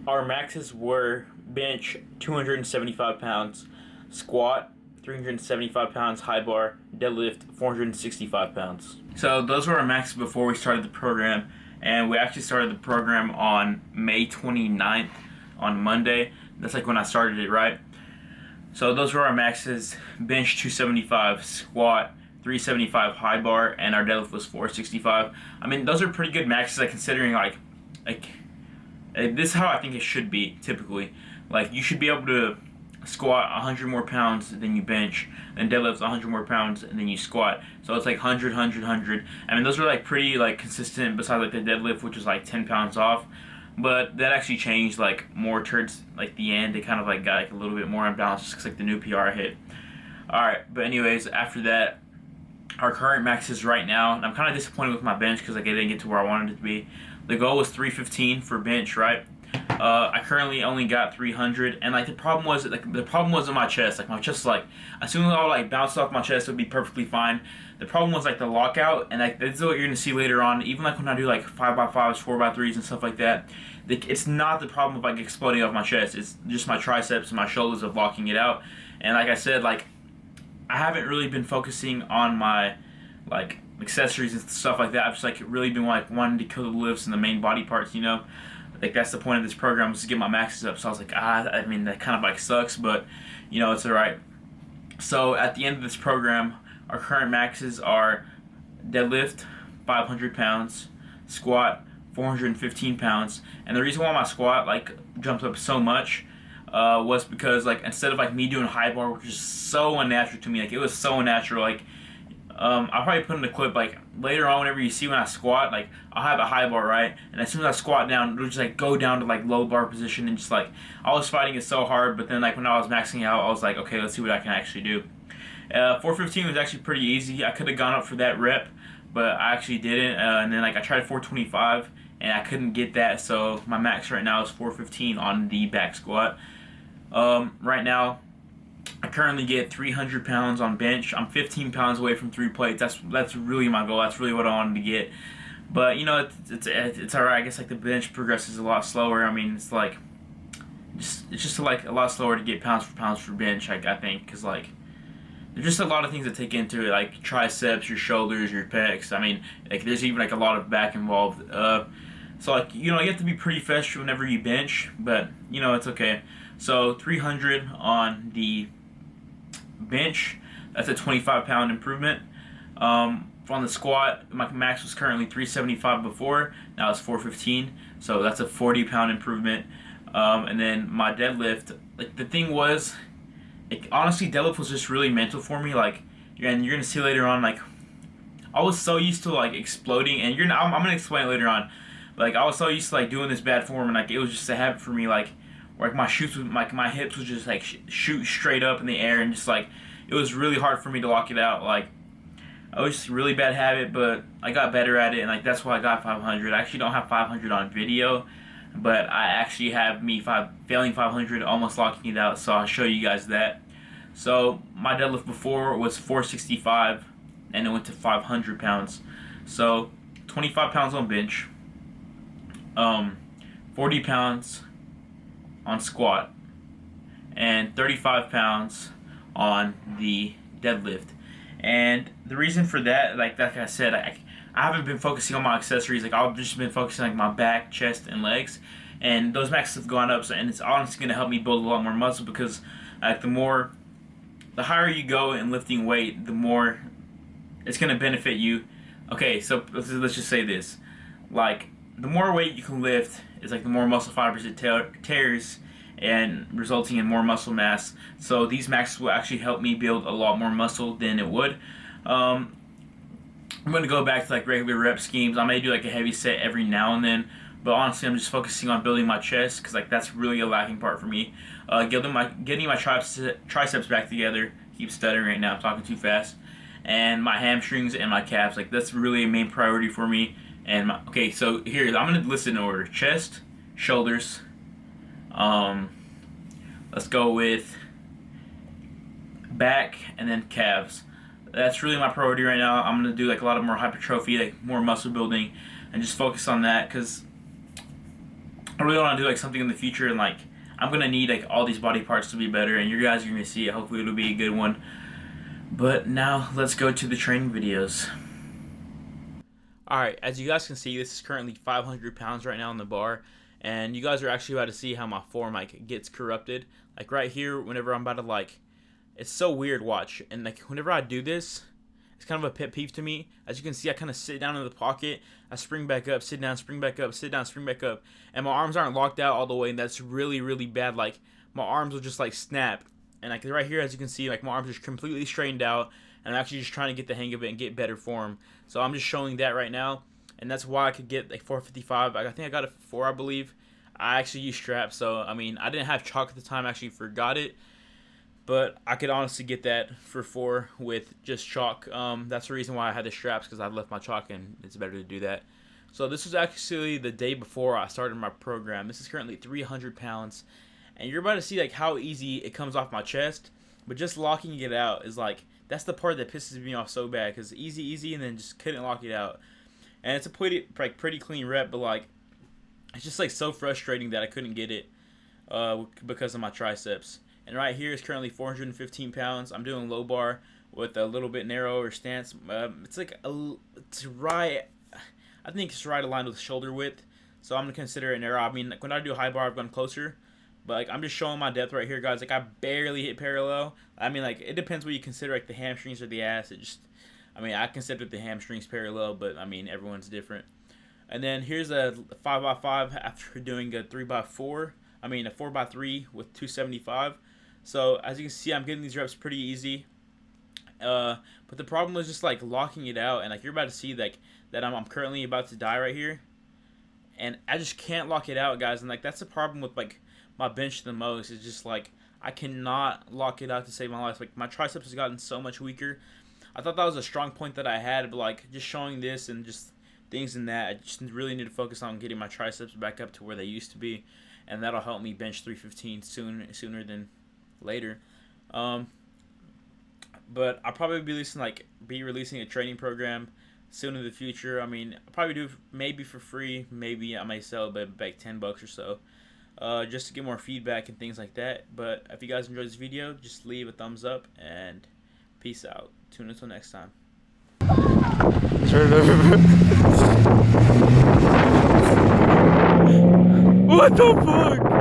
our maxes were bench 275 pounds, squat 375 pounds, high bar, deadlift 465 pounds. So those were our maxes before we started the program, and we actually started the program on May 29th, on Monday. That's like when I started it, right? So those were our maxes: bench 275, squat 375, high bar, and our deadlift was 465. I mean, those are pretty good maxes, like considering like this is how I think it should be typically. Like, you should be able to squat 100 more pounds than you bench, and deadlift 100 more pounds than you squat. So it's like 100, 100, 100. I mean, those are like pretty like consistent. Besides like the deadlift, which was like 10 pounds off, but that actually changed like more towards like the end. It kind of like got like a little bit more unbalanced just because like the new PR hit. All right, but anyways, after that, our current max is right now, and I'm kind of disappointed with my bench because like I didn't get to where I wanted it to be. The goal was 315 for bench, right? I currently only got 300, and like the problem was in my chest. Like my chest, like as soon as I like bounced off my chest, it would be perfectly fine. The problem was like the lockout, and like this is what you're gonna see later on. Even like when I do like 5x5s, 4x3s, and stuff like that, it's not the problem of like exploding off my chest. It's just my triceps and my shoulders of locking it out. And like I said, like I haven't really been focusing on my like accessories and stuff like that. I've just like really been like wanting to kill the lifts and the main body parts, you know. Like that's the point of this program, was to get my maxes up. So I was like, I mean that kind of like sucks, but you know, it's alright. So at the end of this program, our current maxes are deadlift 500 pounds, squat 415 pounds, and the reason why my squat like jumped up so much was because like instead of like me doing high bar, which is so unnatural to me, like it was so unnatural, like I'll probably put in the clip like later on whenever you see when I squat, like I'll have a high bar, right, and as soon as I squat down, it'll just like go down to like low bar position, and just like I was fighting it so hard, but then like when I was maxing out, I was like, okay, let's see what I can actually do. 415 was actually pretty easy. I could have gone up for that rep, but I actually didn't, and then like I tried 425 and I couldn't get that, so my max right now is 415 on the back squat. Right now I currently get 300 pounds on bench. I'm 15 pounds away from 3 plates. That's really my goal. That's really what I wanted to get. But you know, it's alright. I guess like the bench progresses a lot slower. I mean, it's like it's just like a lot slower to get pounds for bench. I think because like there's just a lot of things that take into it, like triceps, your shoulders, your pecs. I mean, like there's even like a lot of back involved. So like, you know, you have to be pretty fresh whenever you bench, but you know, it's okay. So 300 on the bench, that's a 25-pound improvement. On the squat, my max was currently 375 before, now it's 415, so that's a 40-pound improvement. And then my deadlift, like the thing was, like, honestly, deadlift was just really mental for me. Like, and you're gonna see later on, like I was so used to like exploding, and I'm gonna explain it later on. Like I was so used to like doing this bad form, and like it was just a habit for me. Like where like my hips would just like shoot straight up in the air, and just like it was really hard for me to lock it out. Like I was just a really bad habit, but I got better at it, and like that's why I got 500. I actually don't have 500 on video, but I actually have me failing 500, almost locking it out. So I'll show you guys that. So my deadlift before was 465, and it went to 500 pounds. So 25 pounds on bench, 40 pounds on squat, and 35 pounds on the deadlift. And the reason for that, like I said, I haven't been focusing on my accessories. Like I've just been focusing on like my back, chest, and legs, and those maxes have gone up. So, and it's honestly going to help me build a lot more muscle, because like the higher you go in lifting weight, the more it's going to benefit you. Okay, so let's just say this: like the more weight you can lift is like the more muscle fibers it tears, and resulting in more muscle mass. So these maxes will actually help me build a lot more muscle than it would. I'm going to go back to like regular rep schemes. I may do like a heavy set every now and then, but honestly I'm just focusing on building my chest, because like that's really a lacking part for me. Getting my triceps back together. Keep stuttering right now, I'm talking too fast. And my hamstrings and my calves, like that's really a main priority for me. And okay, so here I'm going to list it in order: chest, shoulders, let's go with back, and then calves. That's really my priority right now. I'm gonna do like a lot of more hypertrophy, like more muscle building, and just focus on that, because I really want to do like something in the future, and like I'm gonna need like all these body parts to be better, and you guys are gonna see it. Hopefully it'll be a good one. But now let's go to the training videos. Alright, as you guys can see, this is currently 500 pounds right now on the bar, and you guys are actually about to see how my form like gets corrupted. Like right here, whenever I'm about to like, it's so weird, watch, and like whenever I do this, it's kind of a pet peeve to me. As you can see, I kind of sit down in the pocket, I spring back up, sit down, spring back up, sit down, spring back up, and my arms aren't locked out all the way, and that's really, really bad. Like my arms will just like snap, and like right here, as you can see, like my arms are completely straightened out, and I'm actually just trying to get the hang of it and get better form. So I'm just showing that right now, and that's why I could get like 455. I think I got it for 4, I believe. I actually use straps, so I mean I didn't have chalk at the time. I actually forgot it. But I could honestly get that for 4 with just chalk. That's the reason why I had the straps, because I left my chalk, and it's better to do that. So this was actually the day before I started my program. This is currently 300 pounds. And you're about to see like how easy it comes off my chest. But just locking it out is like, that's the part that pisses me off so bad. Because easy, and then just couldn't lock it out. And it's a pretty clean rep, but like, it's just like so frustrating that I couldn't get it because of my triceps. And right here is currently 415 pounds. I'm doing low bar with a little bit narrower stance. It's like it's right. I think it's right aligned with shoulder width. So I'm gonna consider it narrow. I mean, when I do high bar, I've gone closer. But like, I'm just showing my depth right here, guys. Like I barely hit parallel. I mean, like it depends what you consider, like the hamstrings or the ass. It just, I mean, I consider the hamstrings parallel, but I mean everyone's different. And then here's a 5x5 after doing a 3x4. I mean a 4x3 with 275. So as you can see, I'm getting these reps pretty easy. But the problem was just like locking it out, and like you're about to see like that I'm currently about to die right here, and I just can't lock it out, guys. And like that's the problem with like my bench the most. Is just like I cannot lock it out to save my life. Like my triceps has gotten so much weaker. I thought that was a strong point that I had, but like just showing this and just things in that, I just really need to focus on getting my triceps back up to where they used to be, and that'll help me bench 315 sooner than later. But I'll probably be releasing a training program soon in the future. I mean, I'll probably do maybe for free, maybe I may sell it like $10 or so, just to get more feedback and things like that. But if you guys enjoyed this video, just leave a thumbs up, and peace out. Tune in until next time. Turn it over. What the fuck?